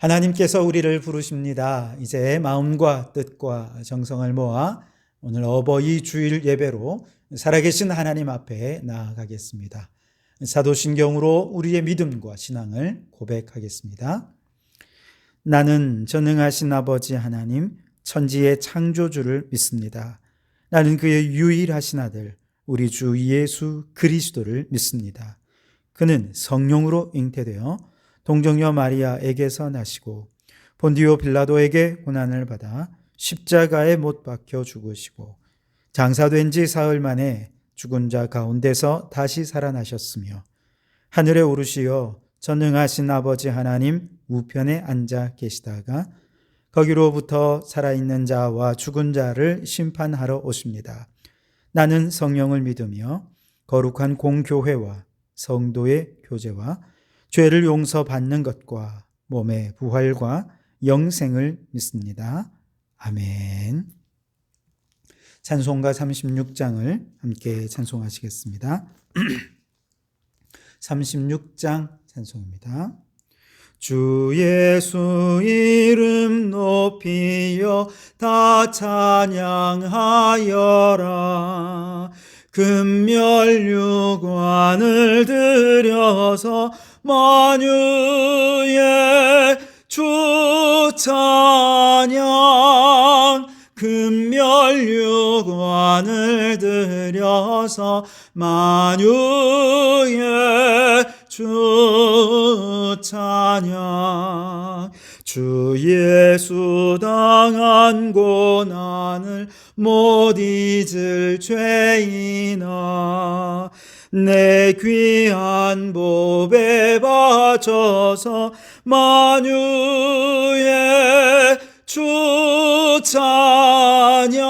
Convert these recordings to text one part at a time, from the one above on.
하나님께서 우리를 부르십니다. 이제 마음과 뜻과 정성을 모아 오늘 어버이 주일 예배로 살아계신 하나님 앞에 나아가겠습니다. 사도신경으로 우리의 믿음과 신앙을 고백하겠습니다. 나는 전능하신 아버지 하나님, 천지의 창조주를 믿습니다. 나는 그의 유일하신 아들, 우리 주 예수 그리스도를 믿습니다. 그는 성령으로 잉태되어 동정녀 마리아에게서 나시고 본디오 빌라도에게 고난을 받아 십자가에 못 박혀 죽으시고 장사된 지 사흘 만에 죽은 자 가운데서 다시 살아나셨으며 하늘에 오르시어 전능하신 아버지 하나님 우편에 앉아 계시다가 거기로부터 살아있는 자와 죽은 자를 심판하러 오십니다. 나는 성령을 믿으며 거룩한 공교회와 성도의 교제와 죄를 용서받는 것과 몸의 부활과 영생을 믿습니다. 아멘. 찬송가 36장을 함께 찬송하시겠습니다. 36장 찬송입니다. 주 예수 이름 높이여 다 찬양하여라. 금멸류관을 들여서 만유의 주 찬양. 금멸류관을 들여서 만유의 주 찬양. 주 예수 당한 고난을 못 잊을 죄인아, 내 귀한 보배 바쳐서 만유의 주 찬양.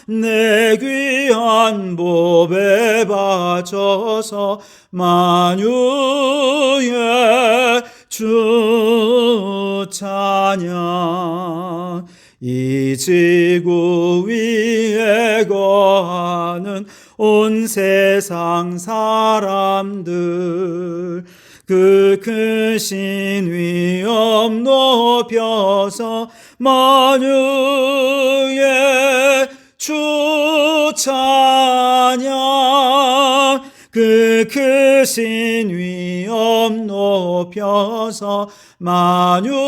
내 귀한 보배 바쳐서 만유의 주 찬양. 이 지구 위에 거하는 온 세상 사람들, 그 크신 위엄 높여서 만유의 주 찬양. 그 크신 위엄 높여서 만유의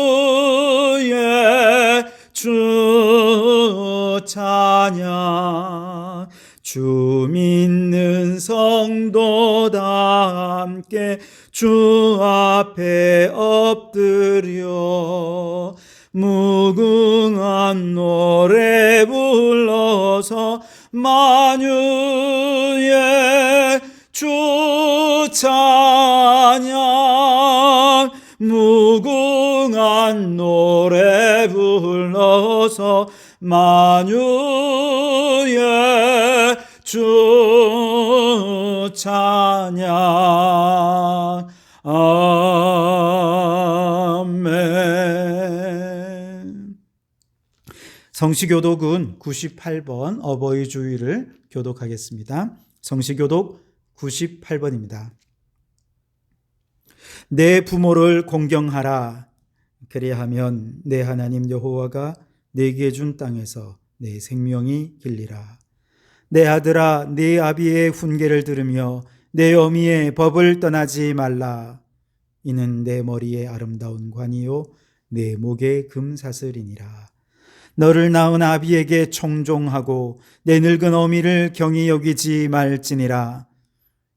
주 찬양. 주 믿는 성도 다 함께 주 앞에 엎드려 무궁한 노래 불러서 만유의 주 찬양. 무궁한 노래 불러서 만유의 주 찬양. 아멘. 성시교독은 98번 어버이 주일을 교독하겠습니다. 성시교독 98번입니다. 내 부모를 공경하라. 그리하면 내 하나님 여호와가 내게 준 땅에서 내 생명이 길리라. 내 아들아, 네 아비의 훈계를 들으며 내 어미의 법을 떠나지 말라. 이는 내 머리에 아름다운 관이요 내 목에 금사슬이니라. 너를 낳은 아비에게 청종하고 내 늙은 어미를 경히 여기지 말지니라.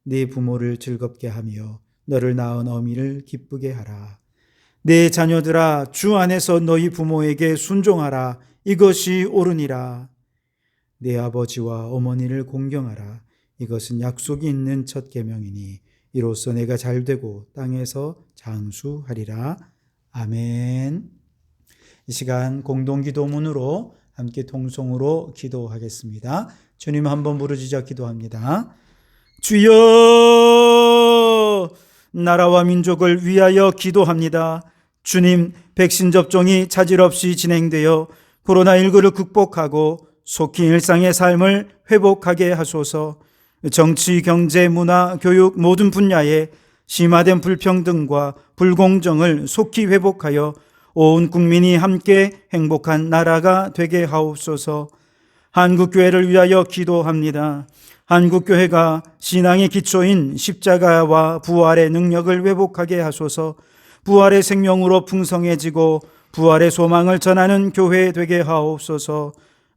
네 부모를 즐겁게 하며 너를 낳은 어미를 기쁘게 하라. 내 자녀들아, 주 안에서 너희 부모에게 순종하라. 이것이 옳으니라. 내 아버지와 어머니를 공경하라. 이것은 약속이 있는 첫 계명이니 이로써 내가 잘되고 땅에서 장수하리라. 아멘. 이 시간 공동기도문으로 함께 통성으로 기도하겠습니다. 주님 한번 부르짖어 기도합니다. 주여, 나라와 민족을 위하여 기도합니다. 주님, 백신 접종이 차질 없이 진행되어 코로나19를 극복하고 속히 일상의 삶을 회복하게 하소서. 정치, 경제, 문화, 교육 모든 분야에 심화된 불평등과 불공정을 속히 회복하여 온 국민이 함께 행복한 나라가 되게 하옵소서. 한국교회를 위하여 기도합니다. 한국교회가 신앙의 기초인 십자가와 부활의 능력을 회복하게 하소서. 부활의 생명으로 풍성해지고 부활의 소망을 전하는 교회 되게 하옵소서.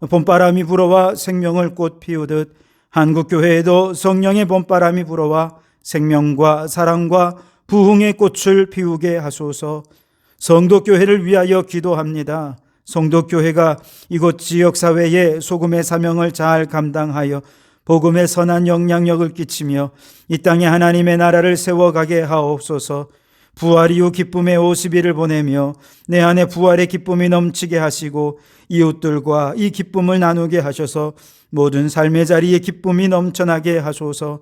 봄바람이 불어와 생명을 꽃 피우듯 한국교회에도 성령의 봄바람이 불어와 생명과 사랑과 부흥의 꽃을 피우게 하소서. 성도교회를 위하여 기도합니다. 성도교회가 이곳 지역사회의 소금의 사명을 잘 감당하여 복음의 선한 영향력을 끼치며 이 땅에 하나님의 나라를 세워가게 하옵소서. 부활 이후 기쁨의 50일을 보내며 내 안에 부활의 기쁨이 넘치게 하시고 이웃들과 이 기쁨을 나누게 하셔서 모든 삶의 자리에 기쁨이 넘쳐나게 하소서.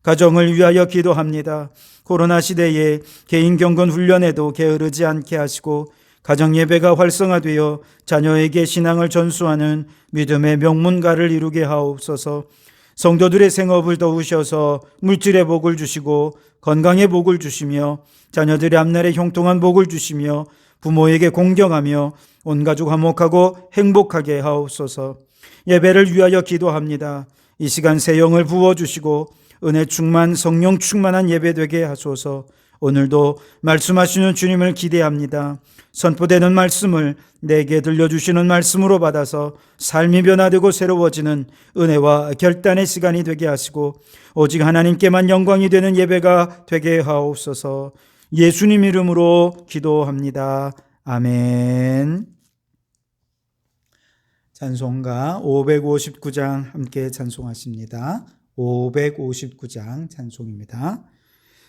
가정을 위하여 기도합니다. 코로나 시대에 개인 경건 훈련에도 게으르지 않게 하시고 가정 예배가 활성화되어 자녀에게 신앙을 전수하는 믿음의 명문가를 이루게 하옵소서. 성도들의 생업을 도우셔서 물질의 복을 주시고 건강의 복을 주시며 자녀들의 앞날에 형통한 복을 주시며 부모에게 공경하며 온 가족 화목하고 행복하게 하옵소서. 예배를 위하여 기도합니다. 이 시간 새 영을 부어주시고 은혜 충만 성령 충만한 예배 되게 하소서. 오늘도 말씀하시는 주님을 기대합니다. 선포되는 말씀을 내게 들려주시는 말씀으로 받아서 삶이 변화되고 새로워지는 은혜와 결단의 시간이 되게 하시고 오직 하나님께만 영광이 되는 예배가 되게 하옵소서. 예수님 이름으로 기도합니다. 아멘. 찬송가 559장 함께 찬송하십니다. 559장 찬송입니다.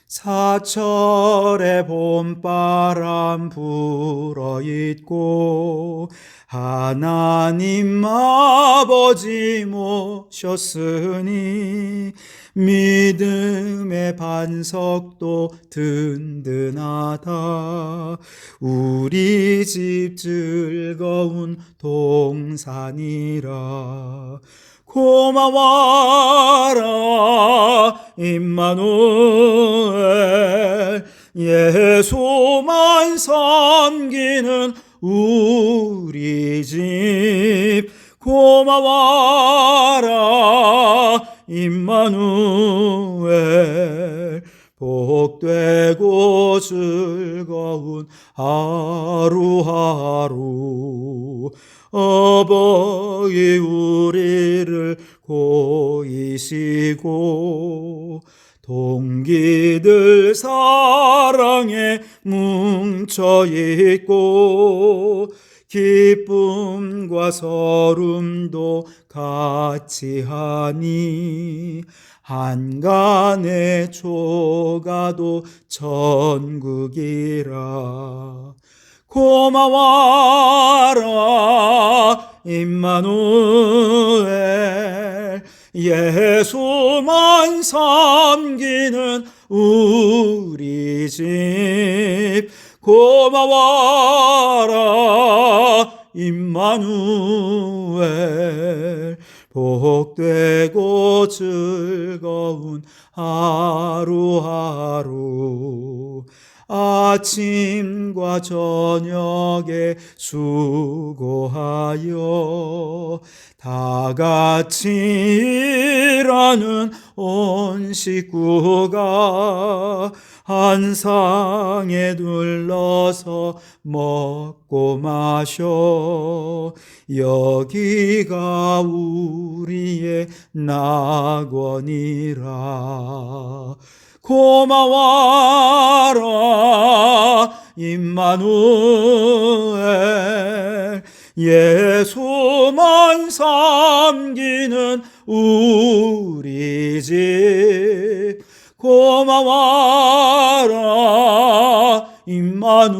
사철의 봄바람 불어있고 하나님 아버지 모셨으니 믿음의 반석도 든든하다. 우리 집 즐거운 동산이라. 고마워라 임마누엘. 예수만 섬기는 우리 집. 고마워라 임마누엘. 복되고 즐거운 하루하루. 어버이 우리를 고이시고 동기들 사랑에 뭉쳐있고 기쁨과 서름도 같이 하니 한간의 조가도 천국이라. 고마워라 임마누엘. 예수만 섬기는 우리 집. 고마워라 임마누엘. 복되고 즐거운 하루하루. 아침과 저녁에 수고하여 다 같이 일하는 온 식구가 한 상에 둘러서 먹고 마셔. 여기가 우리의 낙원이라. 고마워라 임마누엘. 예수만 섬기는 우리 집. 고마워라 임마누엘.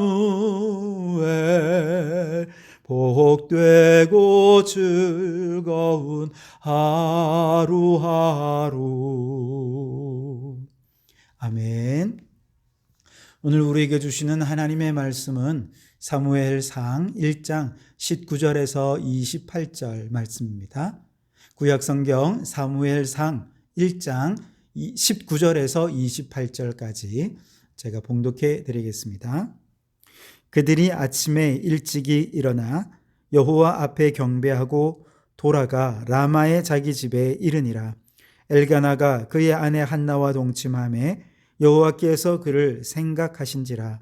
복되고 즐거운 하루하루. 아멘. 오늘 우리에게 주시는 하나님의 말씀은 사무엘상 1장 19절에서 28절 말씀입니다. 구약성경 사무엘상 1장 19절에서 28절까지 제가 봉독해 드리겠습니다. 그들이 아침에 일찍이 일어나 여호와 앞에 경배하고 돌아가 라마의 자기 집에 이르니라. 엘가나가 그의 아내 한나와 동침하매 여호와께서 그를 생각하신지라.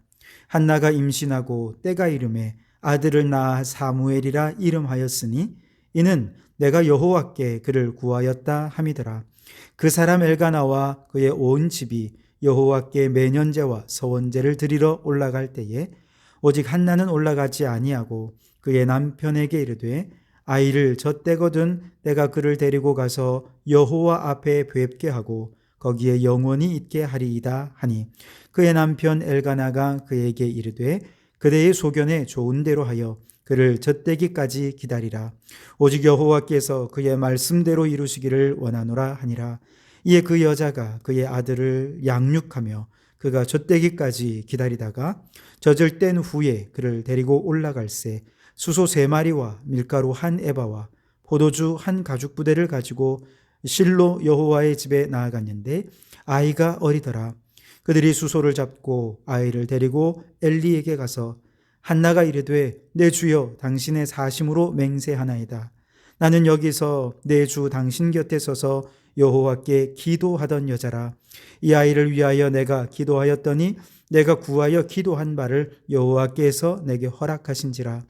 한나가 임신하고 때가 이르매 아들을 낳아 사무엘이라 이름하였으니 이는 내가 여호와께 그를 구하였다 함이더라. 그 사람 엘가나와 그의 온 집이 여호와께 매년제와 서원제를 드리러 올라갈 때에 오직 한나는 올라가지 아니하고 그의 남편에게 이르되 아이를 젖대거든 내가 그를 데리고 가서 여호와 앞에 뵙게 하고 거기에 영원히 있게 하리이다 하니 그의 남편 엘가나가 그에게 이르되 그대의 소견에 좋은 대로 하여 그를 젖대기까지 기다리라. 오직 여호와께서 그의 말씀대로 이루시기를 원하노라 하니라. 이에 그 여자가 그의 아들을 양육하며 그가 젖대기까지 기다리다가 젖을 뗀 후에 그를 데리고 올라갈새 수소 3마리와 밀가루 1에바와 포도주 1가죽부대를 가지고 실로 여호와의 집에 나아갔는데 아이가 어리더라. 그들이 수소를 잡고 아이를 데리고 엘리에게 가서 한나가 이르되 내 주여 당신의 사심으로 맹세하나이다. 나는 여기서 내 주 당신 곁에 서서 여호와께 기도하던 여자라. 이 아이를 위하여 내가 기도하였더니 내가 구하여 기도한 바를 여호와께서 내게 허락하신지라.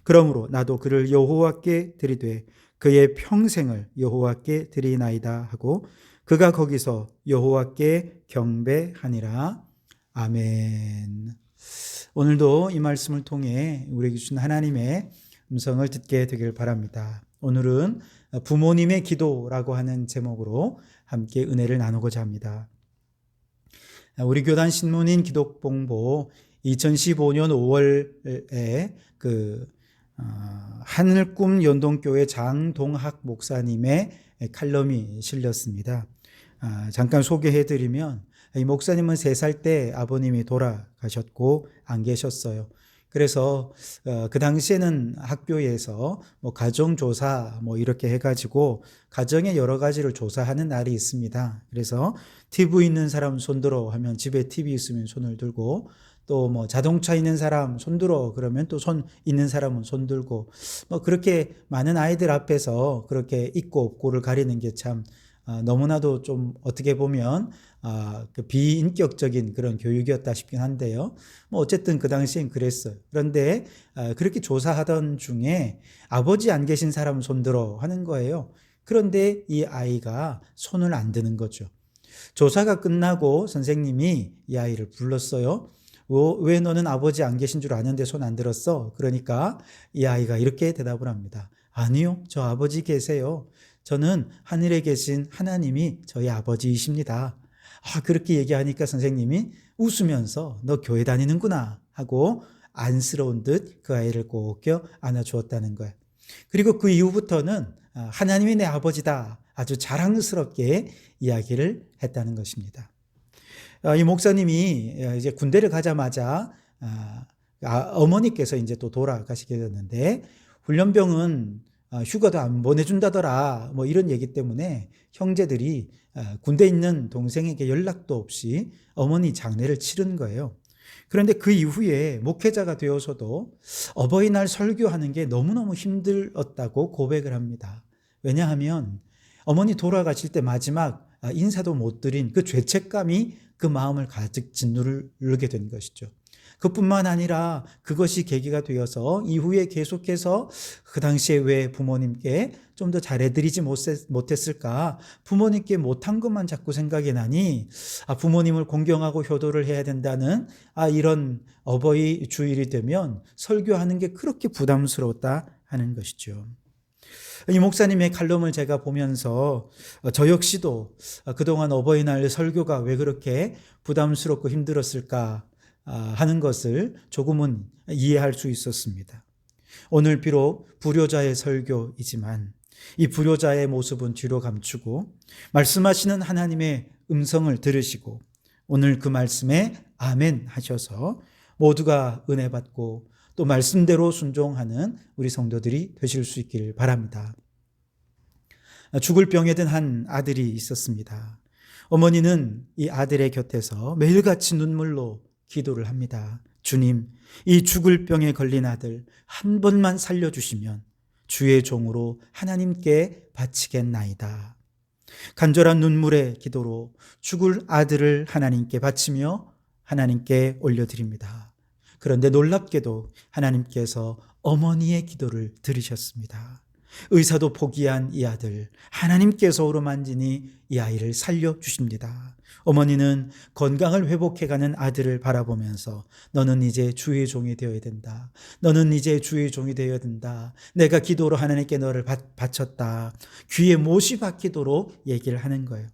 그러므로 나도 그를 여호와께 드리되 그의 평생을 여호와께 드리나이다 하고 그가 거기서 여호와께 경배하니라. 아멘. 오늘도 이 말씀을 통해 우리에게 주신 하나님의 음성을 듣게 되길 바랍니다. 오늘은 부모님의 기도라고 하는 제목으로 함께 은혜를 나누고자 합니다. 우리 교단 신문인 기독봉보 2015년 5월에 하늘꿈 연동교회 장동학 목사님의 칼럼이 실렸습니다. 잠깐 소개해드리면 이 목사님은 3살 때 아버님이 돌아가셨고 안 계셨어요. 그래서 그 당시에는 학교에서 가정조사 이렇게 해가지고 가정의 여러 가지를 조사하는 날이 있습니다. 그래서 TV 있는 사람 손들어 하면 집에 TV 있으면 손을 들고 또 자동차 있는 사람 손들어 그러면 또 손 있는 사람은 손 들고 그렇게 많은 아이들 앞에서 그렇게 있고 없고를 가리는 게 참 너무나도 좀 어떻게 보면 그 비인격적인 그런 교육이었다 싶긴 한데요. 어쨌든 그 당시엔 그랬어요. 그런데 그렇게 조사하던 중에 아버지 안 계신 사람 손들어 하는 거예요. 그런데 이 아이가 손을 안 드는 거죠. 조사가 끝나고 선생님이 이 아이를 불렀어요. 왜 너는 아버지 안 계신 줄 아는데 손 안 들었어? 그러니까 이 아이가 이렇게 대답을 합니다. 아니요, 저 아버지 계세요. 저는 하늘에 계신 하나님이 저희 아버지이십니다. 그렇게 얘기하니까 선생님이 웃으면서 너 교회 다니는구나 하고 안쓰러운 듯 그 아이를 꼭 껴 안아주었다는 거예요. 그리고 그 이후부터는 하나님이 내 아버지다 아주 자랑스럽게 이야기를 했다는 것입니다. 이 목사님이 이제 군대를 가자마자 어머니께서 이제 또 돌아가시게 됐는데 훈련병은 휴가도 안 보내준다더라 이런 얘기 때문에 형제들이 군대에 있는 동생에게 연락도 없이 어머니 장례를 치른 거예요. 그런데 그 이후에 목회자가 되어서도 어버이날 설교하는 게 너무너무 힘들었다고 고백을 합니다. 왜냐하면 어머니 돌아가실 때 마지막 인사도 못 드린 그 죄책감이 그 마음을 가득 짓누르게 된 것이죠. 그뿐만 아니라 그것이 계기가 되어서 이후에 계속해서 그 당시에 왜 부모님께 좀 더 잘해드리지 못했을까? 부모님께 못한 것만 자꾸 생각이 나니 부모님을 공경하고 효도를 해야 된다는 이런 어버이 주일이 되면 설교하는 게 그렇게 부담스러웠다 하는 것이죠. 이 목사님의 칼럼을 제가 보면서 저 역시도 그동안 어버이날 설교가 왜 그렇게 부담스럽고 힘들었을까 하는 것을 조금은 이해할 수 있었습니다. 오늘 비록 불효자의 설교이지만 이 불효자의 모습은 뒤로 감추고 말씀하시는 하나님의 음성을 들으시고 오늘 그 말씀에 아멘 하셔서 모두가 은혜 받고 또 말씀대로 순종하는 우리 성도들이 되실 수 있기를 바랍니다. 죽을 병에 든 한 아들이 있었습니다. 어머니는 이 아들의 곁에서 매일같이 눈물로 기도를 합니다. 주님, 이 죽을 병에 걸린 아들 한 번만 살려주시면 주의 종으로 하나님께 바치겠나이다. 간절한 눈물의 기도로 죽을 아들을 하나님께 바치며 하나님께 올려드립니다. 그런데 놀랍게도 하나님께서 어머니의 기도를 들으셨습니다. 의사도 포기한 이 아들, 하나님께서 어루만지니 이 아이를 살려주십니다. 어머니는 건강을 회복해가는 아들을 바라보면서 너는 이제 주의 종이 되어야 된다. 너는 이제 주의 종이 되어야 된다. 내가 기도로 하나님께 너를 바쳤다. 귀에 못이 박히도록 얘기를 하는 거예요.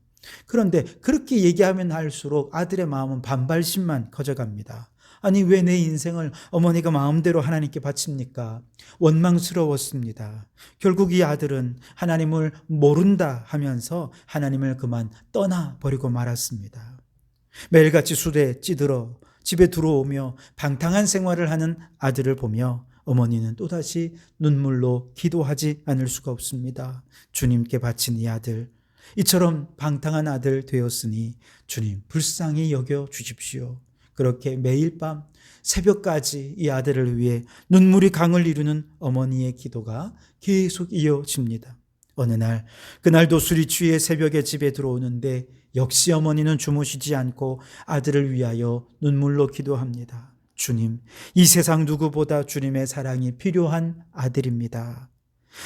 그런데 그렇게 얘기하면 할수록 아들의 마음은 반발심만 커져갑니다. 아니 왜 내 인생을 어머니가 마음대로 하나님께 바칩니까? 원망스러웠습니다. 결국 이 아들은 하나님을 모른다 하면서 하나님을 그만 떠나버리고 말았습니다. 매일같이 술에 찌들어 집에 들어오며 방탕한 생활을 하는 아들을 보며 어머니는 또다시 눈물로 기도하지 않을 수가 없습니다. 주님께 바친 이 아들, 이처럼 방탕한 아들 되었으니 주님 불쌍히 여겨 주십시오. 그렇게 매일 밤 새벽까지 이 아들을 위해 눈물이 강을 이루는 어머니의 기도가 계속 이어집니다. 어느 날, 그날도 술이 취해 새벽에 집에 들어오는데 역시 어머니는 주무시지 않고 아들을 위하여 눈물로 기도합니다. 주님, 이 세상 누구보다 주님의 사랑이 필요한 아들입니다.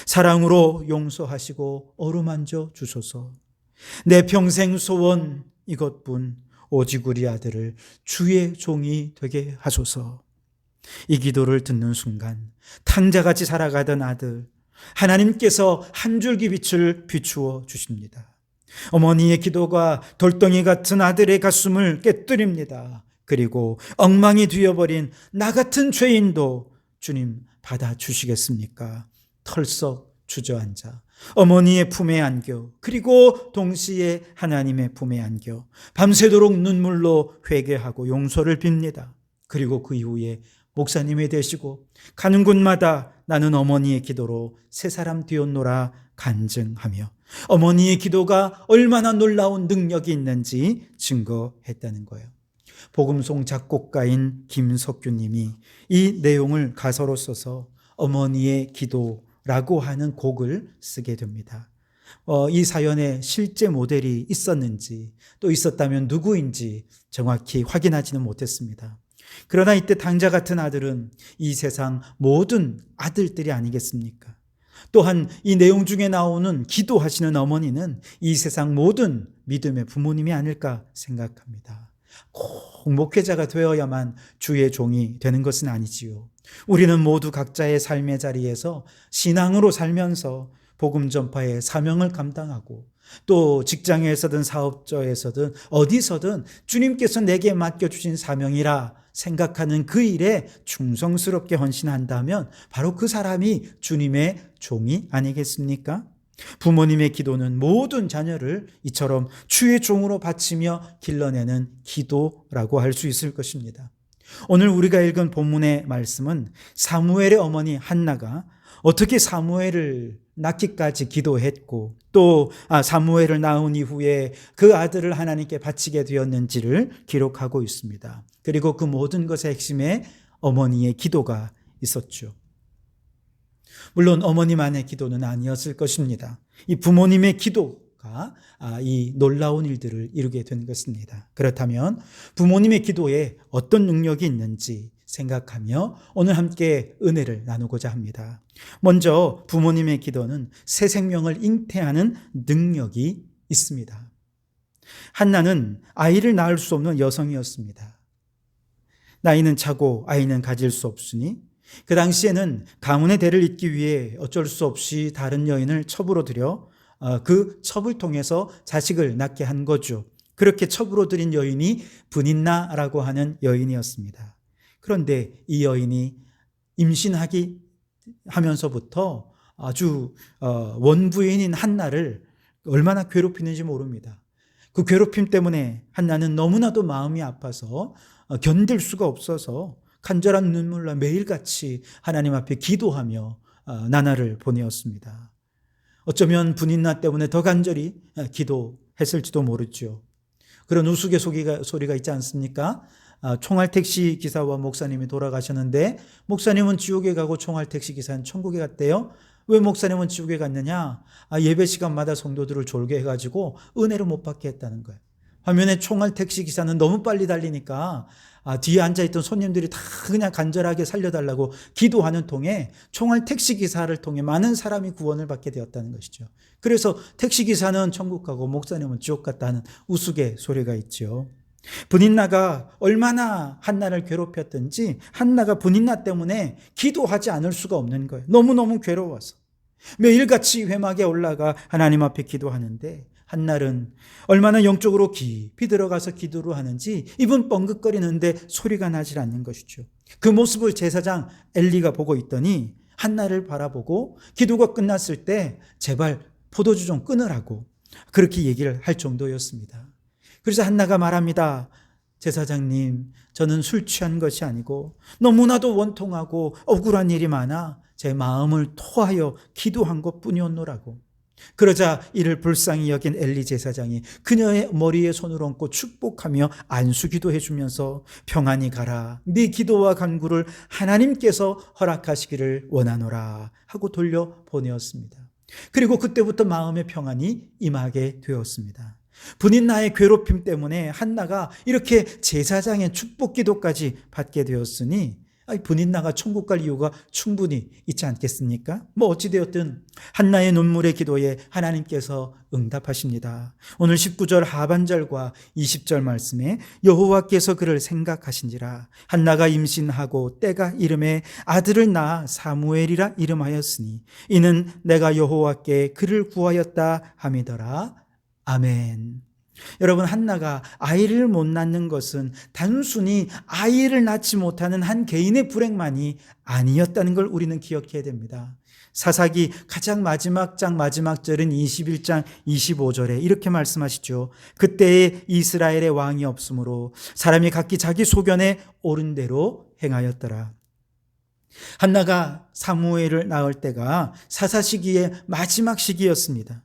사랑으로 용서하시고 어루만져 주소서. 내 평생 소원 이것뿐 오직 우리 아들을 주의 종이 되게 하소서. 이 기도를 듣는 순간 탕자같이 살아가던 아들, 하나님께서 한 줄기 빛을 비추어 주십니다. 어머니의 기도가 돌덩이 같은 아들의 가슴을 깨뜨립니다. 그리고 엉망이 되어버린 나 같은 죄인도 주님 받아주시겠습니까? 털썩 주저앉아 어머니의 품에 안겨 그리고 동시에 하나님의 품에 안겨 밤새도록 눈물로 회개하고 용서를 빕니다. 그리고 그 이후에 목사님이 되시고 가는 곳마다 나는 어머니의 기도로 새 사람 되었노라 간증하며 어머니의 기도가 얼마나 놀라운 능력이 있는지 증거했다는 거예요. 복음송 작곡가인 김석규님이 이 내용을 가사로 써서 어머니의 기도라고 하는 곡을 쓰게 됩니다. 이 사연에 실제 모델이 있었는지 또 있었다면 누구인지 정확히 확인하지는 못했습니다. 그러나 이때 당자 같은 아들은 이 세상 모든 아들들이 아니겠습니까? 또한 이 내용 중에 나오는 기도하시는 어머니는 이 세상 모든 믿음의 부모님이 아닐까 생각합니다. 꼭 목회자가 되어야만 주의 종이 되는 것은 아니지요. 우리는 모두 각자의 삶의 자리에서 신앙으로 살면서 복음 전파의 사명을 감당하고 또 직장에서든 사업처에서든 어디서든 주님께서 내게 맡겨주신 사명이라 생각하는 그 일에 충성스럽게 헌신한다면 바로 그 사람이 주님의 종이 아니겠습니까? 부모님의 기도는 모든 자녀를 이처럼 주의 종으로 바치며 길러내는 기도라고 할 수 있을 것입니다. 오늘 우리가 읽은 본문의 말씀은 사무엘의 어머니 한나가 어떻게 사무엘을 낳기까지 기도했고 또 사무엘을 낳은 이후에 그 아들을 하나님께 바치게 되었는지를 기록하고 있습니다. 그리고 그 모든 것의 핵심에 어머니의 기도가 있었죠. 물론 어머니만의 기도는 아니었을 것입니다. 이 부모님의 기도가 이 놀라운 일들을 이루게 된 것입니다. 그렇다면 부모님의 기도에 어떤 능력이 있는지 생각하며 오늘 함께 은혜를 나누고자 합니다. 먼저 부모님의 기도는 새 생명을 잉태하는 능력이 있습니다. 한나는 아이를 낳을 수 없는 여성이었습니다. 나이는 차고 아이는 가질 수 없으니 그 당시에는 가문의 대를 잇기 위해 어쩔 수 없이 다른 여인을 첩으로 들여 그 첩을 통해서 자식을 낳게 한 거죠. 그렇게 첩으로 들인 여인이 브닌나라고 하는 여인이었습니다. 그런데 이 여인이 임신하기 하면서부터 아주 원부인인 한나를 얼마나 괴롭히는지 모릅니다. 그 괴롭힘 때문에 한나는 너무나도 마음이 아파서 견딜 수가 없어서 간절한 눈물로 매일같이 하나님 앞에 기도하며 나날을 보내었습니다. 어쩌면 분인나 때문에 더 간절히 기도했을지도 모르죠. 그런 우스갯소리가 있지 않습니까? 총알 택시 기사와 목사님이 돌아가셨는데 목사님은 지옥에 가고 총알 택시 기사는 천국에 갔대요. 왜 목사님은 지옥에 갔느냐? 예배 시간마다 성도들을 졸게 해가지고 은혜를 못 받게 했다는 거예요. 화면에 총알 택시 기사는 너무 빨리 달리니까 뒤에 앉아있던 손님들이 다 그냥 간절하게 살려달라고 기도하는 통에 총알 택시 기사를 통해 많은 사람이 구원을 받게 되었다는 것이죠. 그래서 택시 기사는 천국 가고 목사님은 지옥 갔다는 우스갯소리가 있죠. 브닛나가 얼마나 한나를 괴롭혔든지 한나가 브닛나 때문에 기도하지 않을 수가 없는 거예요. 너무너무 괴로워서 매일같이 회막에 올라가 하나님 앞에 기도하는데 한날은 얼마나 영적으로 깊이 들어가서 기도를 하는지 입은 뻥긋거리는데 소리가 나질 않는 것이죠. 그 모습을 제사장 엘리가 보고 있더니 한나를 바라보고 기도가 끝났을 때 제발 포도주 좀 끊으라고 그렇게 얘기를 할 정도였습니다. 그래서 한나가 말합니다. 제사장님, 저는 술 취한 것이 아니고 너무나도 원통하고 억울한 일이 많아 제 마음을 토하여 기도한 것뿐이었노라고. 그러자 이를 불쌍히 여긴 엘리 제사장이 그녀의 머리에 손을 얹고 축복하며 안수기도해 주면서 평안히 가라. 네 기도와 간구를 하나님께서 허락하시기를 원하노라 하고 돌려보내었습니다. 그리고 그때부터 마음의 평안이 임하게 되었습니다. 브닛나의 괴롭힘 때문에 한나가 이렇게 제사장의 축복 기도까지 받게 되었으니 브닛나가 천국 갈 이유가 충분히 있지 않겠습니까? 어찌되었든 한나의 눈물의 기도에 하나님께서 응답하십니다. 오늘 19절 하반절과 20절 말씀에 여호와께서 그를 생각하신지라 한나가 임신하고 때가 이름에 아들을 낳아 사무엘이라 이름하였으니 이는 내가 여호와께 그를 구하였다 함이더라. 아멘. 여러분, 한나가 아이를 못 낳는 것은 단순히 아이를 낳지 못하는 한 개인의 불행만이 아니었다는 걸 우리는 기억해야 됩니다. 사사기 가장 마지막 장 마지막 절은 21장 25절에 이렇게 말씀하시죠. 그때에 이스라엘의 왕이 없으므로 사람이 각기 자기 소견에 옳은 대로 행하였더라. 한나가 사무엘을 낳을 때가 사사 시기의 마지막 시기였습니다.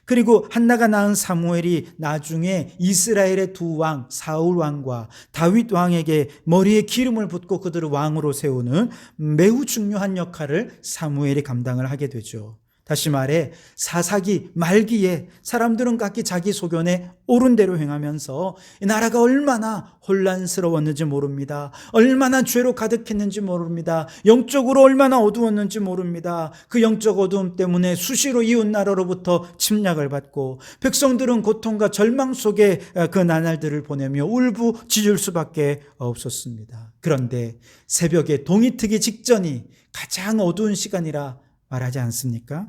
그리고 한나가 낳은 사무엘이 나중에 이스라엘의 두 왕 사울 왕과 다윗 왕에게 머리에 기름을 붓고 그들을 왕으로 세우는 매우 중요한 역할을 사무엘이 감당을 하게 되죠. 다시 말해 사사기 말기에 사람들은 각기 자기 소견에 옳은 대로 행하면서 이 나라가 얼마나 혼란스러웠는지 모릅니다. 얼마나 죄로 가득했는지 모릅니다. 영적으로 얼마나 어두웠는지 모릅니다. 그 영적 어두움 때문에 수시로 이웃 나라로부터 침략을 받고 백성들은 고통과 절망 속에 그 나날들을 보내며 울부짖을 수밖에 없었습니다. 그런데 새벽에 동이 트기 직전이 가장 어두운 시간이라 말하지 않습니까?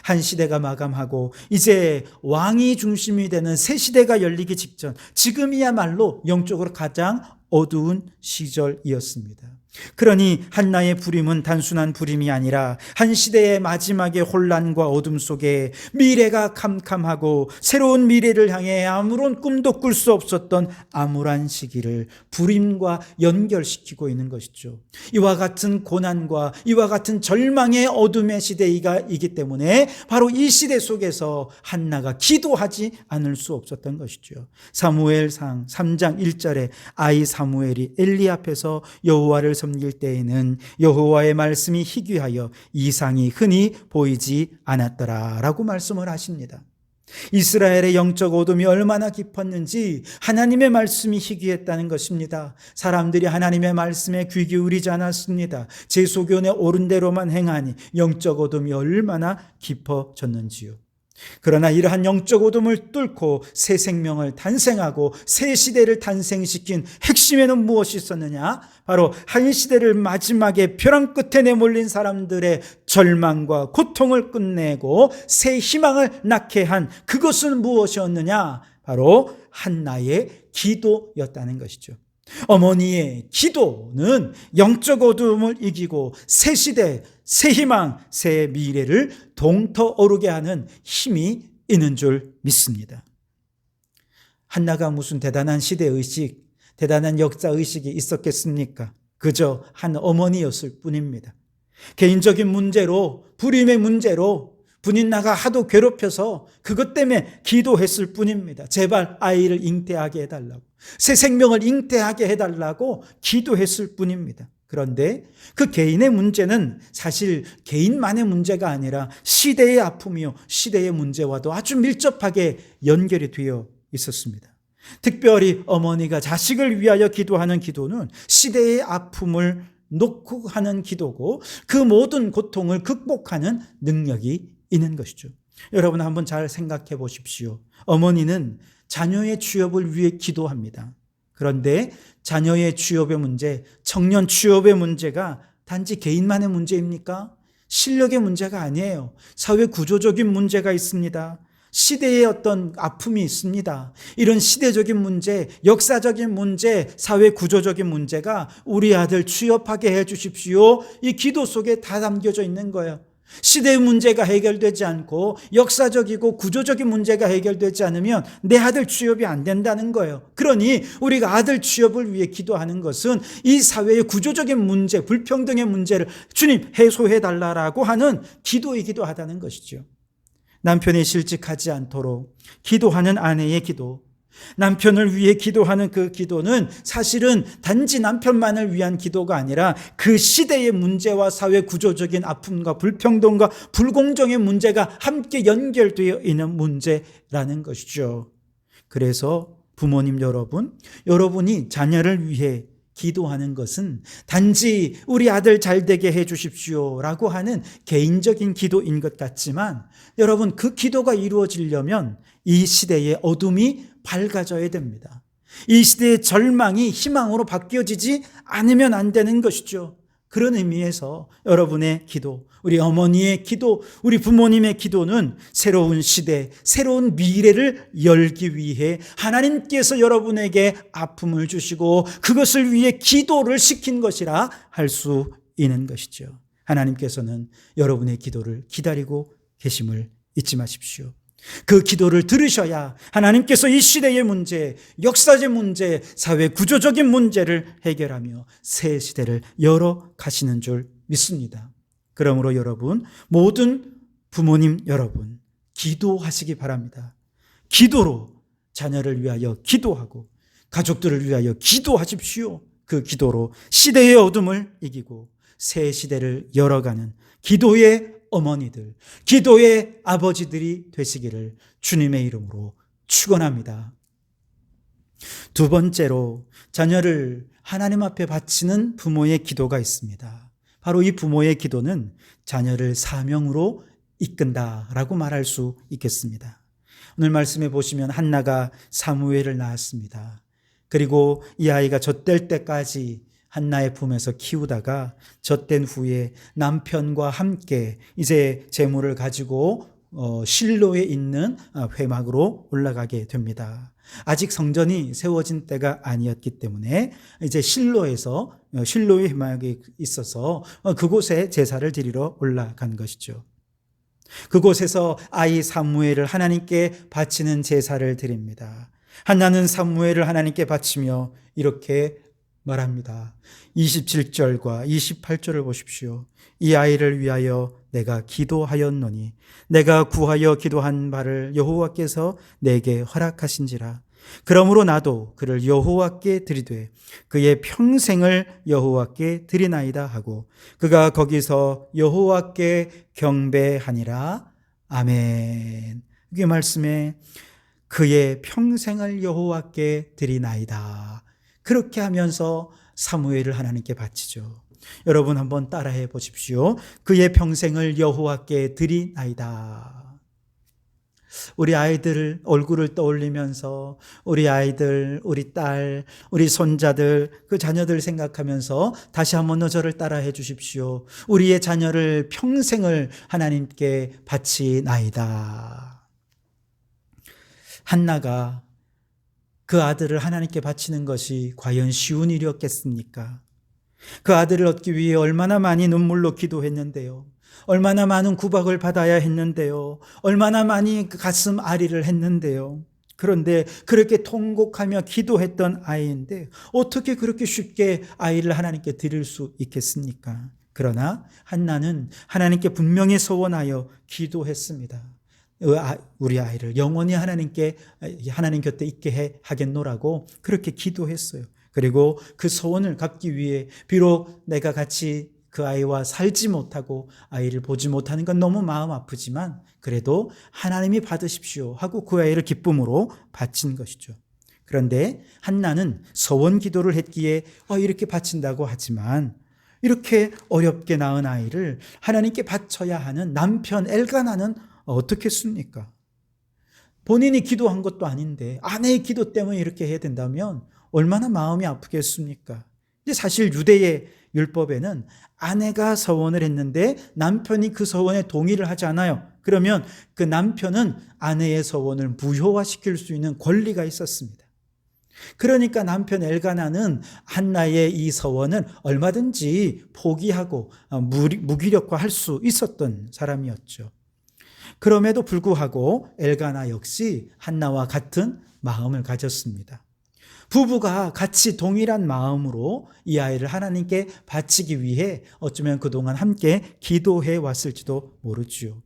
한 시대가 마감하고 이제 왕이 중심이 되는 새 시대가 열리기 직전, 지금이야말로 영적으로 가장 어두운 시절이었습니다. 그러니 한나의 불임은 단순한 불임이 아니라 한 시대의 마지막의 혼란과 어둠 속에 미래가 캄캄하고 새로운 미래를 향해 아무런 꿈도 꿀 수 없었던 암울한 시기를 불임과 연결시키고 있는 것이죠. 이와 같은 고난과 이와 같은 절망의 어둠의 시대이기 때문에 바로 이 시대 속에서 한나가 기도하지 않을 수 없었던 것이죠. 사무엘상 3장 1절에 아이 사무엘이 엘리 앞에서 여호와를 섬길 때에는 여호와의 말씀이 희귀하여 이상이 흔히 보이지 않았더라라고 말씀을 하십니다. 이스라엘의 영적 어둠이 얼마나 깊었는지 하나님의 말씀이 희귀했다는 것입니다. 사람들이 하나님의 말씀에 귀 기울이지 않았습니다. 제 소견에 옳은 대로만 행하니 영적 어둠이 얼마나 깊어졌는지요. 그러나 이러한 영적 어둠을 뚫고 새 생명을 탄생하고 새 시대를 탄생시킨 핵심에는 무엇이 있었느냐? 바로 한 시대를 마지막에 벼랑 끝에 내몰린 사람들의 절망과 고통을 끝내고 새 희망을 낳게 한 그것은 무엇이었느냐? 바로 한나의 기도였다는 것이죠. 어머니의 기도는 영적 어두움을 이기고 새 시대, 새 희망, 새 미래를 동터오르게 하는 힘이 있는 줄 믿습니다. 한나가 무슨 대단한 시대의식, 대단한 역사의식이 있었겠습니까? 그저 한 어머니였을 뿐입니다. 개인적인 문제로, 불임의 문제로 분인 나가 하도 괴롭혀서 그것 때문에 기도했을 뿐입니다. 제발 아이를 잉태하게 해달라고, 새 생명을 잉태하게 해달라고 기도했을 뿐입니다. 그런데 그 개인의 문제는 사실 개인만의 문제가 아니라 시대의 아픔이요, 시대의 문제와도 아주 밀접하게 연결이 되어 있었습니다. 특별히 어머니가 자식을 위하여 기도하는 기도는 시대의 아픔을 놓고 하는 기도고 그 모든 고통을 극복하는 능력이 있는 것이죠. 여러분 한번 잘 생각해 보십시오. 어머니는 자녀의 취업을 위해 기도합니다. 그런데 자녀의 취업의 문제, 청년 취업의 문제가 단지 개인만의 문제입니까? 실력의 문제가 아니에요. 사회 구조적인 문제가 있습니다. 시대의 어떤 아픔이 있습니다. 이런 시대적인 문제, 역사적인 문제, 사회 구조적인 문제가 우리 아들 취업하게 해 주십시오. 이 기도 속에 다 담겨져 있는 거예요. 시대의 문제가 해결되지 않고 역사적이고 구조적인 문제가 해결되지 않으면 내 아들 취업이 안 된다는 거예요. 그러니 우리가 아들 취업을 위해 기도하는 것은 이 사회의 구조적인 문제, 불평등의 문제를 주님 해소해 달라고 하는 기도이기도 하다는 것이죠. 남편이 실직하지 않도록 기도하는 아내의 기도, 남편을 위해 기도하는 그 기도는 사실은 단지 남편만을 위한 기도가 아니라 그 시대의 문제와 사회 구조적인 아픔과 불평등과 불공정의 문제가 함께 연결되어 있는 문제라는 것이죠. 그래서 부모님 여러분, 여러분이 자녀를 위해 기도하는 것은 단지 우리 아들 잘 되게 해 주십시오라고 하는 개인적인 기도인 것 같지만 여러분 그 기도가 이루어지려면 이 시대의 어둠이 밝아져야 됩니다. 이 시대의 절망이 희망으로 바뀌어지지 않으면 안 되는 것이죠. 그런 의미에서 여러분의 기도, 우리 어머니의 기도, 우리 부모님의 기도는 새로운 시대, 새로운 미래를 열기 위해 하나님께서 여러분에게 아픔을 주시고 그것을 위해 기도를 시킨 것이라 할 수 있는 것이죠. 하나님께서는 여러분의 기도를 기다리고 계심을 잊지 마십시오. 그 기도를 들으셔야 하나님께서 이 시대의 문제, 역사적 문제, 사회 구조적인 문제를 해결하며 새 시대를 열어가시는 줄 믿습니다. 그러므로 여러분, 모든 부모님 여러분, 기도하시기 바랍니다. 기도로 자녀를 위하여 기도하고 가족들을 위하여 기도하십시오. 그 기도로 시대의 어둠을 이기고 새 시대를 열어가는 기도의 어머니들, 기도의 아버지들이 되시기를 주님의 이름으로 축원합니다. 두 번째로 자녀를 하나님 앞에 바치는 부모의 기도가 있습니다. 바로 이 부모의 기도는 자녀를 사명으로 이끈다라고 말할 수 있겠습니다. 오늘 말씀에 보시면 한나가 사무엘을 낳았습니다. 그리고 이 아이가 젖될 때까지 한나의 품에서 키우다가 젖된 후에 남편과 함께 이제 재물을 가지고 실로에 있는 회막으로 올라가게 됩니다. 아직 성전이 세워진 때가 아니었기 때문에 이제 실로의 회막이 있어서 그곳에 제사를 드리러 올라간 것이죠. 그곳에서 아이 사무엘을 하나님께 바치는 제사를 드립니다. 한나는 사무엘을 하나님께 바치며 이렇게 말합니다. 27절과 28절을 보십시오. 이 아이를 위하여 내가 기도하였노니 내가 구하여 기도한 바를 여호와께서 내게 허락하신지라. 그러므로 나도 그를 여호와께 드리되 그의 평생을 여호와께 드리나이다 하고 그가 거기서 여호와께 경배하니라. 아멘. 이 말씀에 그의 평생을 여호와께 드리나이다. 그렇게 하면서 사무엘을 하나님께 바치죠. 여러분 한번 따라해 보십시오. 그의 평생을 여호와께 드리나이다. 우리 아이들 얼굴을 떠올리면서 우리 아이들, 우리 딸, 우리 손자들, 그 자녀들 생각하면서 다시 한번 저를 따라해 주십시오. 우리의 자녀를 평생을 하나님께 바치나이다. 한나가 그 아들을 하나님께 바치는 것이 과연 쉬운 일이었겠습니까? 그 아들을 얻기 위해 얼마나 많이 눈물로 기도했는데요. 얼마나 많은 구박을 받아야 했는데요. 얼마나 많이 가슴 아리를 했는데요. 그런데 그렇게 통곡하며 기도했던 아이인데 어떻게 그렇게 쉽게 아이를 하나님께 드릴 수 있겠습니까? 그러나 한나는 하나님께 분명히 서원하여 기도했습니다. 우리 아이를 영원히 하나님 곁에 있게 하겠노라고 그렇게 기도했어요. 그리고 그 소원을 갖기 위해 비록 내가 같이 그 아이와 살지 못하고 아이를 보지 못하는 건 너무 마음 아프지만 그래도 하나님이 받으십시오 하고 그 아이를 기쁨으로 바친 것이죠. 그런데 한나는 서원 기도를 했기에 이렇게 바친다고 하지만 이렇게 어렵게 낳은 아이를 하나님께 바쳐야 하는 남편 엘가나는 어떻겠습니까? 본인이 기도한 것도 아닌데 아내의 기도 때문에 이렇게 해야 된다면 얼마나 마음이 아프겠습니까? 근데 사실 유대의 율법에는 아내가 서원을 했는데 남편이 그 서원에 동의를 하지 않아요. 그러면 그 남편은 아내의 서원을 무효화시킬 수 있는 권리가 있었습니다. 그러니까 남편 엘가나는 한나의 이 서원을 얼마든지 포기하고 무기력화할 수 있었던 사람이었죠. 그럼에도 불구하고 엘가나 역시 한나와 같은 마음을 가졌습니다. 부부가 같이 동일한 마음으로 이 아이를 하나님께 바치기 위해 어쩌면 그동안 함께 기도해 왔을지도 모르지요.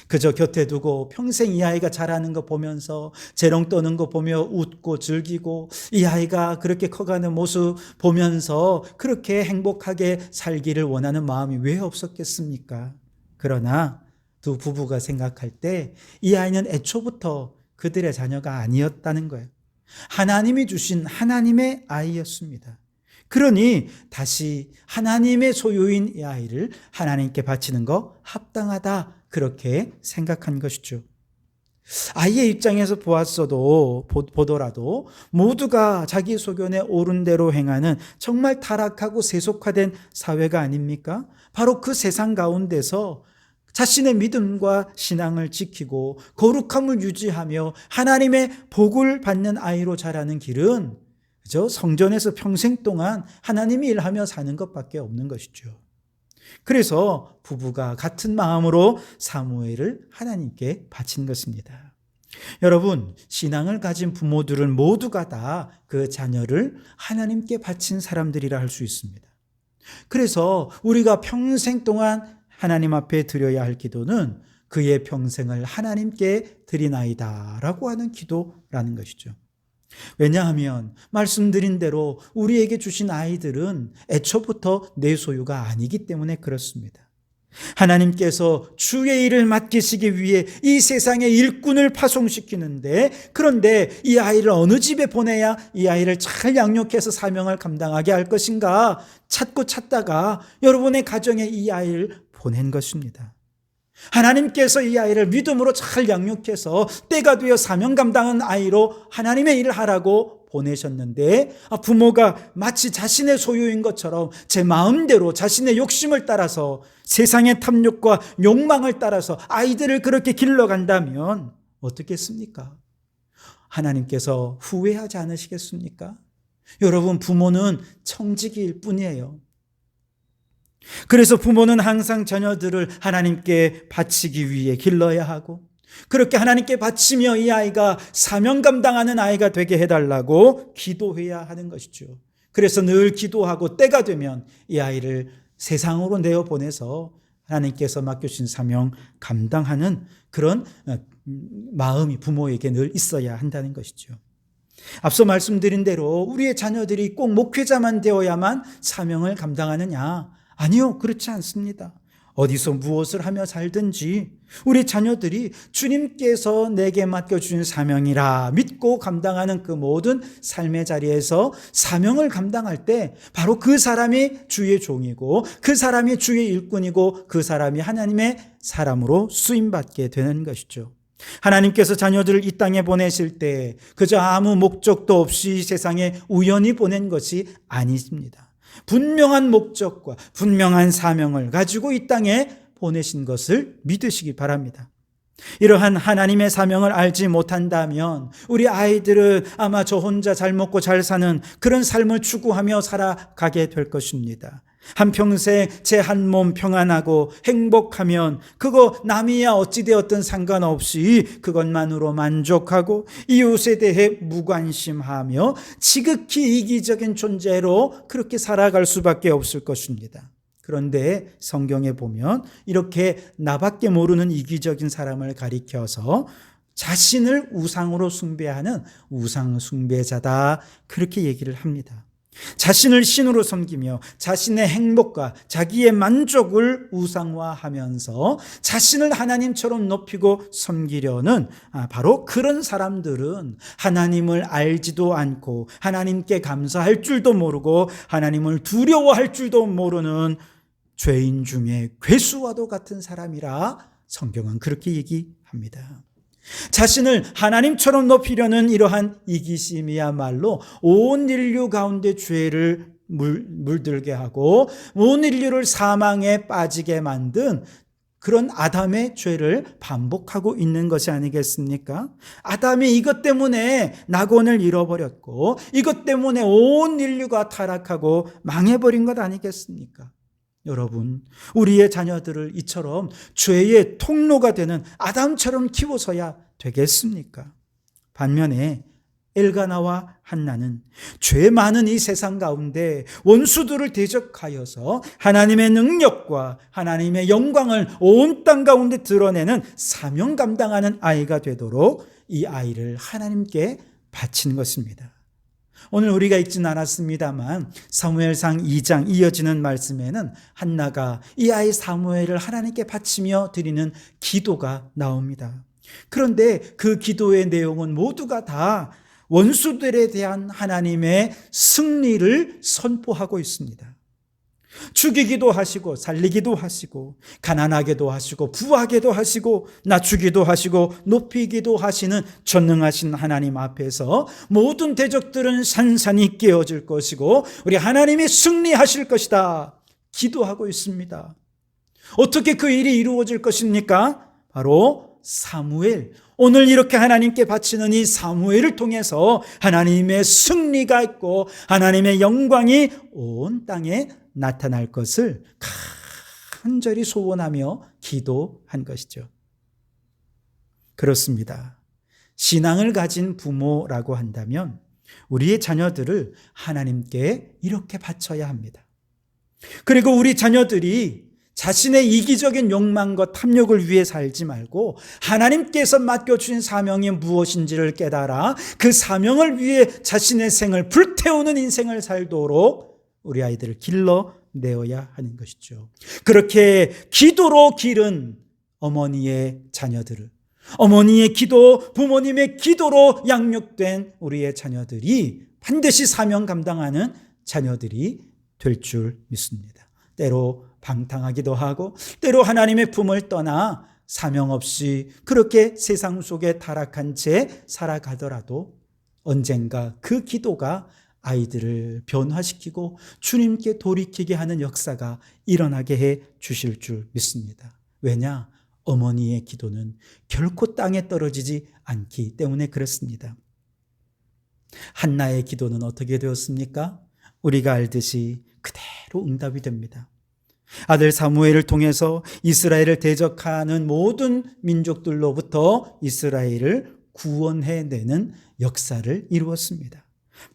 그저 곁에 두고 평생 이 아이가 자라는 거 보면서 재롱 떠는 거 보며 웃고 즐기고 이 아이가 그렇게 커가는 모습 보면서 그렇게 행복하게 살기를 원하는 마음이 왜 없었겠습니까? 그러나 두 부부가 생각할 때 이 아이는 애초부터 그들의 자녀가 아니었다는 거예요. 하나님이 주신 하나님의 아이였습니다. 그러니 다시 하나님의 소유인 이 아이를 하나님께 바치는 거 합당하다 그렇게 생각한 것이죠. 아이의 입장에서 보더라도 모두가 자기 소견에 옳은 대로 행하는 정말 타락하고 세속화된 사회가 아닙니까? 바로 그 세상 가운데서 자신의 믿음과 신앙을 지키고 거룩함을 유지하며 하나님의 복을 받는 아이로 자라는 길은 그저 성전에서 평생 동안 하나님이 일하며 사는 것밖에 없는 것이죠. 그래서 부부가 같은 마음으로 사무엘을 하나님께 바친 것입니다. 여러분, 신앙을 가진 부모들은 모두가 다 그 자녀를 하나님께 바친 사람들이라 할 수 있습니다. 그래서 우리가 평생 동안 하나님 앞에 드려야 할 기도는 그의 평생을 하나님께 드리나이다 라고 하는 기도라는 것이죠. 왜냐하면 말씀드린 대로 우리에게 주신 아이들은 애초부터 내 소유가 아니기 때문에 그렇습니다. 하나님께서 주의 일을 맡기시기 위해 이 세상의 일꾼을 파송시키는데 그런데 이 아이를 어느 집에 보내야 이 아이를 잘 양육해서 사명을 감당하게 할 것인가 찾다가 여러분의 가정에 이 아이를 보낸 것입니다. 하나님께서 이 아이를 믿음으로 잘 양육해서 때가 되어 사명 감당한 아이로 하나님의 일을 하라고 보내셨는데 부모가 마치 자신의 소유인 것처럼 제 마음대로 자신의 욕심을 따라서 세상의 탐욕과 욕망을 따라서 아이들을 그렇게 길러간다면 어떻겠습니까? 하나님께서 후회하지 않으시겠습니까? 여러분, 부모는 청지기일 뿐이에요. 그래서 부모는 항상 자녀들을 하나님께 바치기 위해 길러야 하고 그렇게 하나님께 바치며 이 아이가 사명 감당하는 아이가 되게 해달라고 기도해야 하는 것이죠. 그래서 늘 기도하고 때가 되면 이 아이를 세상으로 내어보내서 하나님께서 맡겨주신 사명 감당하는 그런 마음이 부모에게 늘 있어야 한다는 것이죠. 앞서 말씀드린 대로 우리의 자녀들이 꼭 목회자만 되어야만 사명을 감당하느냐? 아니요, 그렇지 않습니다. 어디서 무엇을 하며 살든지 우리 자녀들이 주님께서 내게 맡겨주신 사명이라 믿고 감당하는 그 모든 삶의 자리에서 사명을 감당할 때 바로 그 사람이 주의 종이고 그 사람이 주의 일꾼이고 그 사람이 하나님의 사람으로 쓰임받게 되는 것이죠. 하나님께서 자녀들을 이 땅에 보내실 때 그저 아무 목적도 없이 세상에 우연히 보낸 것이 아니십니다. 분명한 목적과 분명한 사명을 가지고 이 땅에 보내신 것을 믿으시기 바랍니다. 이러한 하나님의 사명을 알지 못한다면 우리 아이들은 아마 저 혼자 잘 먹고 잘 사는 그런 삶을 추구하며 살아가게 될 것입니다. 한평생 제 한 몸 평안하고 행복하면 그거 남이야 어찌되었든 상관없이 그것만으로 만족하고 이웃에 대해 무관심하며 지극히 이기적인 존재로 그렇게 살아갈 수밖에 없을 것입니다. 그런데 성경에 보면 이렇게 나밖에 모르는 이기적인 사람을 가리켜서 자신을 우상으로 숭배하는 우상 숭배자다, 그렇게 얘기를 합니다. 자신을 신으로 섬기며 자신의 행복과 자기의 만족을 우상화하면서 자신을 하나님처럼 높이고 섬기려는 바로 그런 사람들은 하나님을 알지도 않고 하나님께 감사할 줄도 모르고 하나님을 두려워할 줄도 모르는 죄인 중에 괴수와도 같은 사람이라 성경은 그렇게 얘기합니다. 자신을 하나님처럼 높이려는 이러한 이기심이야말로 온 인류 가운데 죄를 물들게 하고 온 인류를 사망에 빠지게 만든 그런 아담의 죄를 반복하고 있는 것이 아니겠습니까? 아담이 이것 때문에 낙원을 잃어버렸고 이것 때문에 온 인류가 타락하고 망해버린 것 아니겠습니까? 여러분, 우리의 자녀들을 이처럼 죄의 통로가 되는 아담처럼 키워서야 되겠습니까? 반면에 엘가나와 한나는 죄 많은 이 세상 가운데 원수들을 대적하여서 하나님의 능력과 하나님의 영광을 온 땅 가운데 드러내는 사명 감당하는 아이가 되도록 이 아이를 하나님께 바친 것입니다. 오늘 우리가 읽진 않았습니다만 사무엘상 2장 이어지는 말씀에는 한나가 이 아이 사무엘을 하나님께 바치며 드리는 기도가 나옵니다. 그런데 그 기도의 내용은 모두가 다 원수들에 대한 하나님의 승리를 선포하고 있습니다. 죽이기도 하시고 살리기도 하시고 가난하게도 하시고 부하게도 하시고 낮추기도 하시고 높이기도 하시는 전능하신 하나님 앞에서 모든 대적들은 산산이 깨어질 것이고 우리 하나님이 승리하실 것이다 기도하고 있습니다. 어떻게 그 일이 이루어질 것입니까? 바로 사무엘, 오늘 이렇게 하나님께 바치는 이 사무엘을 통해서 하나님의 승리가 있고 하나님의 영광이 온 땅에 나타날 것을 간절히 소원하며 기도한 것이죠. 그렇습니다. 신앙을 가진 부모라고 한다면 우리의 자녀들을 하나님께 이렇게 바쳐야 합니다. 그리고 우리 자녀들이 자신의 이기적인 욕망과 탐욕을 위해 살지 말고 하나님께서 맡겨주신 사명이 무엇인지를 깨달아 그 사명을 위해 자신의 생을 불태우는 인생을 살도록 우리 아이들을 길러내어야 하는 것이죠. 그렇게 기도로 기른 어머니의 자녀들을, 어머니의 기도, 부모님의 기도로 양육된 우리의 자녀들이 반드시 사명 감당하는 자녀들이 될 줄 믿습니다. 때로 방탕하기도 하고 때로 하나님의 품을 떠나 사명 없이 그렇게 세상 속에 타락한 채 살아가더라도 언젠가 그 기도가 아이들을 변화시키고 주님께 돌이키게 하는 역사가 일어나게 해 주실 줄 믿습니다. 왜냐? 어머니의 기도는 결코 땅에 떨어지지 않기 때문에 그렇습니다. 한나의 기도는 어떻게 되었습니까? 우리가 알듯이 그대로 응답이 됩니다. 아들 사무엘을 통해서 이스라엘을 대적하는 모든 민족들로부터 이스라엘을 구원해내는 역사를 이루었습니다.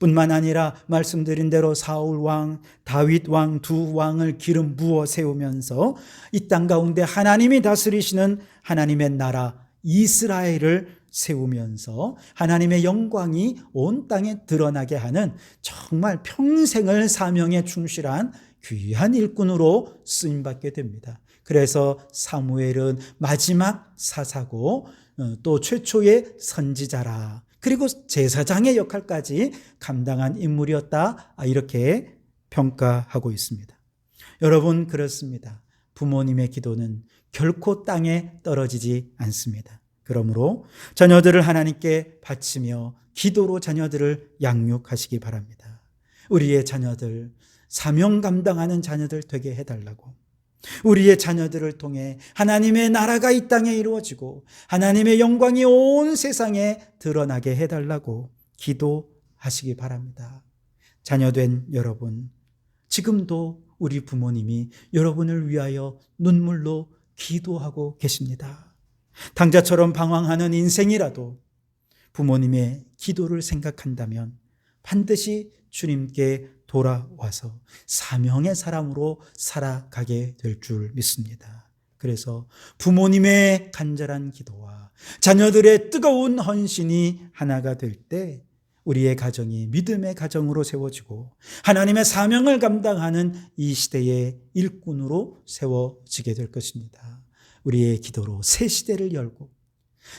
뿐만 아니라 말씀드린 대로 사울 왕, 다윗 왕 두 왕을 기름 부어 세우면서 이 땅 가운데 하나님이 다스리시는 하나님의 나라 이스라엘을 세우면서 하나님의 영광이 온 땅에 드러나게 하는 정말 평생을 사명에 충실한 귀한 일꾼으로 쓰임받게 됩니다. 그래서 사무엘은 마지막 사사고 또 최초의 선지자라, 그리고 제사장의 역할까지 감당한 인물이었다, 이렇게 평가하고 있습니다. 여러분, 그렇습니다. 부모님의 기도는 결코 땅에 떨어지지 않습니다. 그러므로 자녀들을 하나님께 바치며 기도로 자녀들을 양육하시기 바랍니다. 우리의 자녀들, 사명 감당하는 자녀들 되게 해달라고, 우리의 자녀들을 통해 하나님의 나라가 이 땅에 이루어지고 하나님의 영광이 온 세상에 드러나게 해달라고 기도하시기 바랍니다. 자녀된 여러분, 지금도 우리 부모님이 여러분을 위하여 눈물로 기도하고 계십니다. 당자처럼 방황하는 인생이라도 부모님의 기도를 생각한다면 반드시 주님께 돌아와서 사명의 사람으로 살아가게 될 줄 믿습니다. 그래서 부모님의 간절한 기도와 자녀들의 뜨거운 헌신이 하나가 될 때 우리의 가정이 믿음의 가정으로 세워지고 하나님의 사명을 감당하는 이 시대의 일꾼으로 세워지게 될 것입니다. 우리의 기도로 새 시대를 열고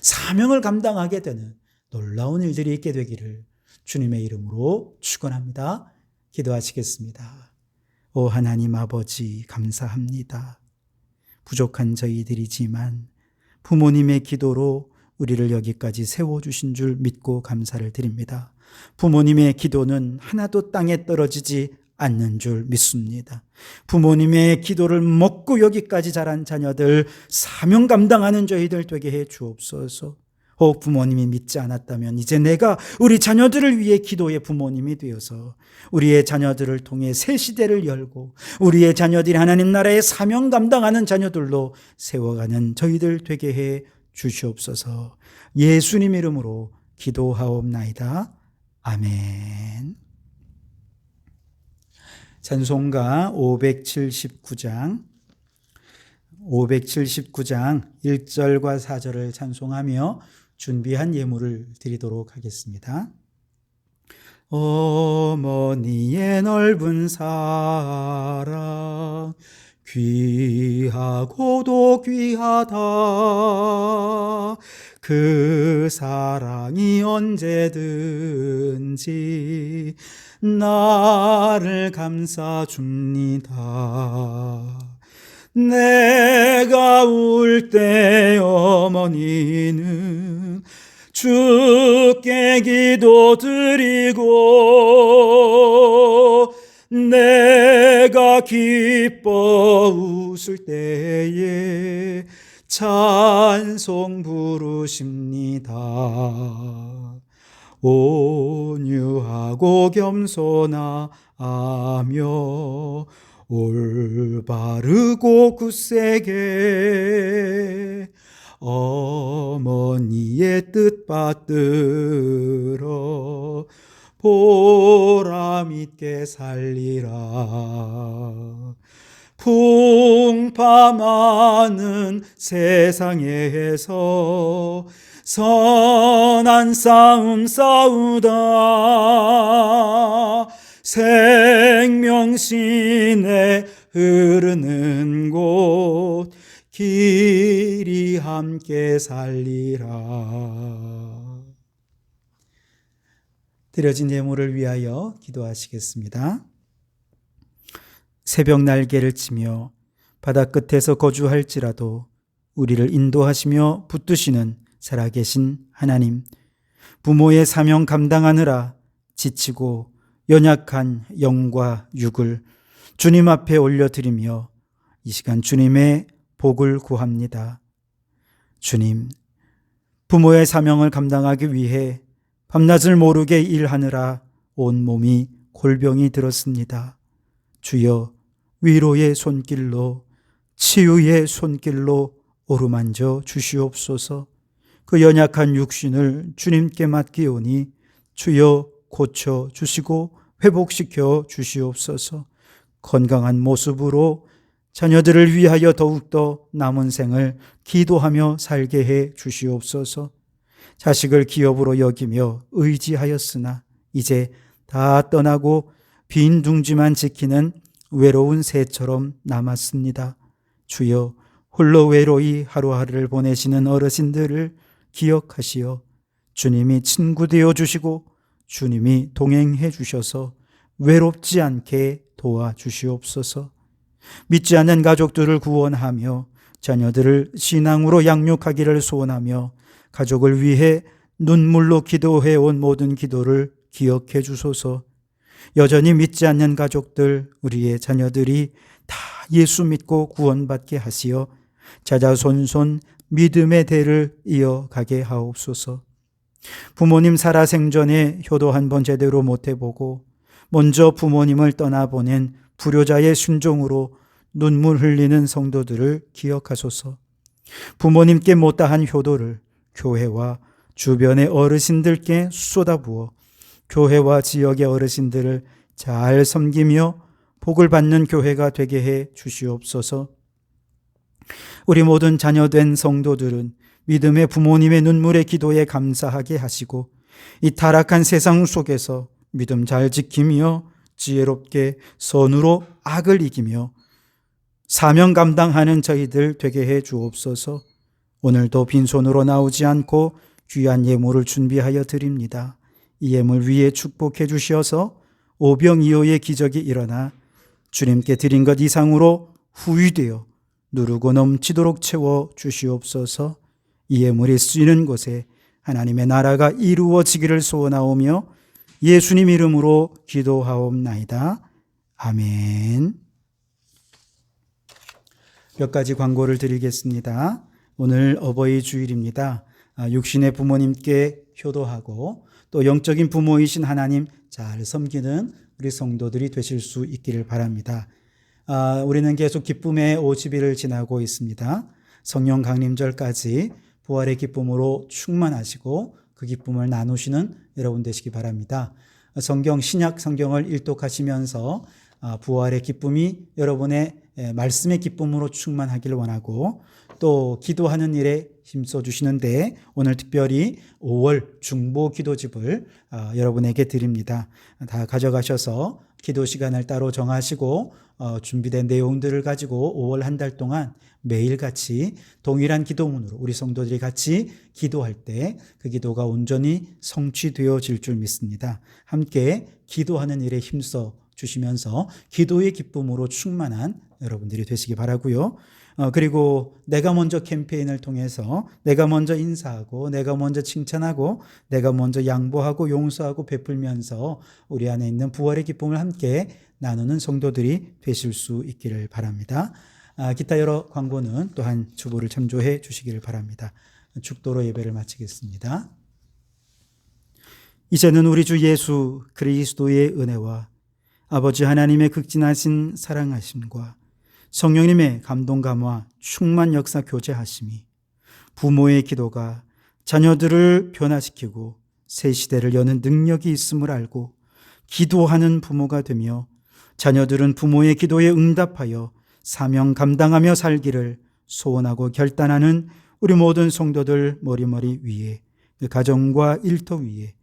사명을 감당하게 되는 놀라운 일들이 있게 되기를 주님의 이름으로 축원합니다. 기도하시겠습니다. 오 하나님 아버지, 감사합니다. 부족한 저희들이지만 부모님의 기도로 우리를 여기까지 세워주신 줄 믿고 감사를 드립니다. 부모님의 기도는 하나도 땅에 떨어지지 않는 줄 믿습니다. 부모님의 기도를 먹고 여기까지 자란 자녀들, 사명 감당하는 저희들 되게 해 주옵소서. 혹 부모님이 믿지 않았다면 이제 내가 우리 자녀들을 위해 기도의 부모님이 되어서 우리의 자녀들을 통해 새 시대를 열고 우리의 자녀들이 하나님 나라의 사명 감당하는 자녀들로 세워가는 저희들 되게 해 주시옵소서. 예수님 이름으로 기도하옵나이다. 아멘. 찬송가 579장 1절과 4절을 찬송하며 준비한 예물을 드리도록 하겠습니다. 어머니의 넓은 사랑 귀하고도 귀하다. 그 사랑이 언제든지 나를 감싸줍니다. 내가 울 때 어머니는 주께 기도드리고 내가 기뻐 웃을 때에 찬송 부르십니다. 온유하고 겸손하며 올바르고 굳세게 어머니의 뜻 받들어 보람 있게 살리라. 풍파많은 세상에서 선한 싸움 싸우다 생명신에 흐르는 곳 길이 함께 살리라. 드려진 예물을 위하여 기도하시겠습니다. 새벽 날개를 치며 바다 끝에서 거주할지라도 우리를 인도하시며 붙드시는 살아계신 하나님, 부모의 사명 감당하느라 지치고 연약한 영과 육을 주님 앞에 올려드리며 이 시간 주님의 복을 구합니다. 주님, 부모의 사명을 감당하기 위해 밤낮을 모르게 일하느라 온몸이 골병이 들었습니다. 주여, 위로의 손길로 치유의 손길로 어루만져 주시옵소서. 그 연약한 육신을 주님께 맡기오니 주여 고쳐 주시고 회복시켜 주시옵소서. 건강한 모습으로 자녀들을 위하여 더욱더 남은 생을 기도하며 살게 해 주시옵소서. 자식을 기업으로 여기며 의지하였으나 이제 다 떠나고 빈 둥지만 지키는 외로운 새처럼 남았습니다. 주여, 홀로 외로이 하루하루를 보내시는 어르신들을 기억하시어 주님이 친구 되어 주시고 주님이 동행해 주셔서 외롭지 않게 도와주시옵소서. 믿지 않는 가족들을 구원하며 자녀들을 신앙으로 양육하기를 소원하며 가족을 위해 눈물로 기도해온 모든 기도를 기억해 주소서. 여전히 믿지 않는 가족들, 우리의 자녀들이 다 예수 믿고 구원받게 하시어 자자손손 믿음의 대를 이어가게 하옵소서. 부모님 살아생전에 효도 한번 제대로 못해보고 먼저 부모님을 떠나보낸 불효자의 순종으로 눈물 흘리는 성도들을 기억하소서. 부모님께 못다한 효도를 교회와 주변의 어르신들께 쏟아부어 교회와 지역의 어르신들을 잘 섬기며 복을 받는 교회가 되게 해 주시옵소서. 우리 모든 자녀된 성도들은 믿음의 부모님의 눈물의 기도에 감사하게 하시고 이 타락한 세상 속에서 믿음 잘 지키며 지혜롭게 선으로 악을 이기며 사명 감당하는 저희들 되게 해 주옵소서. 오늘도 빈손으로 나오지 않고 귀한 예물을 준비하여 드립니다. 이 예물 위에 축복해 주시어서 오병이어의 기적이 일어나 주님께 드린 것 이상으로 후히되어 누르고 넘치도록 채워 주시옵소서. 이 예물이 쓰이는 곳에 하나님의 나라가 이루어지기를 소원하오며 예수님 이름으로 기도하옵나이다. 아멘. 몇 가지 광고를 드리겠습니다. 오늘 어버이 주일입니다. 육신의 부모님께 효도하고 또 영적인 부모이신 하나님 잘 섬기는 우리 성도들이 되실 수 있기를 바랍니다. 우리는 계속 기쁨의 50일을 지나고 있습니다. 성령 강림절까지 부활의 기쁨으로 충만하시고 그 기쁨을 나누시는 여러분 되시기 바랍니다. 신약 성경을 일독하시면서 부활의 기쁨이 여러분의 말씀의 기쁨으로 충만하기를 원하고 또 기도하는 일에 힘써 주시는데 오늘 특별히 5월 중보 기도집을 여러분에게 드립니다. 다 가져가셔서 기도 시간을 따로 정하시고 준비된 내용들을 가지고 5월 한 달 동안 매일같이 동일한 기도문으로 우리 성도들이 같이 기도할 때 그 기도가 온전히 성취되어질 줄 믿습니다. 함께 기도하는 일에 힘써 주시면서 기도의 기쁨으로 충만한 여러분들이 되시기 바라고요. 그리고 내가 먼저 캠페인을 통해서 내가 먼저 인사하고 내가 먼저 칭찬하고 내가 먼저 양보하고 용서하고 베풀면서 우리 안에 있는 부활의 기쁨을 함께 나누는 성도들이 되실 수 있기를 바랍니다. 기타 여러 광고는 또한 주보를 참조해 주시기를 바랍니다. 축도로 예배를 마치겠습니다. 이제는 우리 주 예수 그리스도의 은혜와 아버지 하나님의 극진하신 사랑하심과 성령님의 감동 감화 충만 역사 교제하심이 부모의 기도가 자녀들을 변화시키고 새 시대를 여는 능력이 있음을 알고 기도하는 부모가 되며 자녀들은 부모의 기도에 응답하여 사명 감당하며 살기를 소원하고 결단하는 우리 모든 성도들 머리머리 위에 그 가정과 일터 위에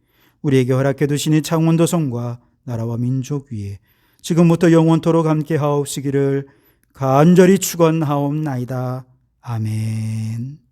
우리에게 허락해 두시니 창원도 성과 나라와 민족 위에 지금부터 영원토록 함께 하옵시기를 간절히 축원하옵나이다. 아멘.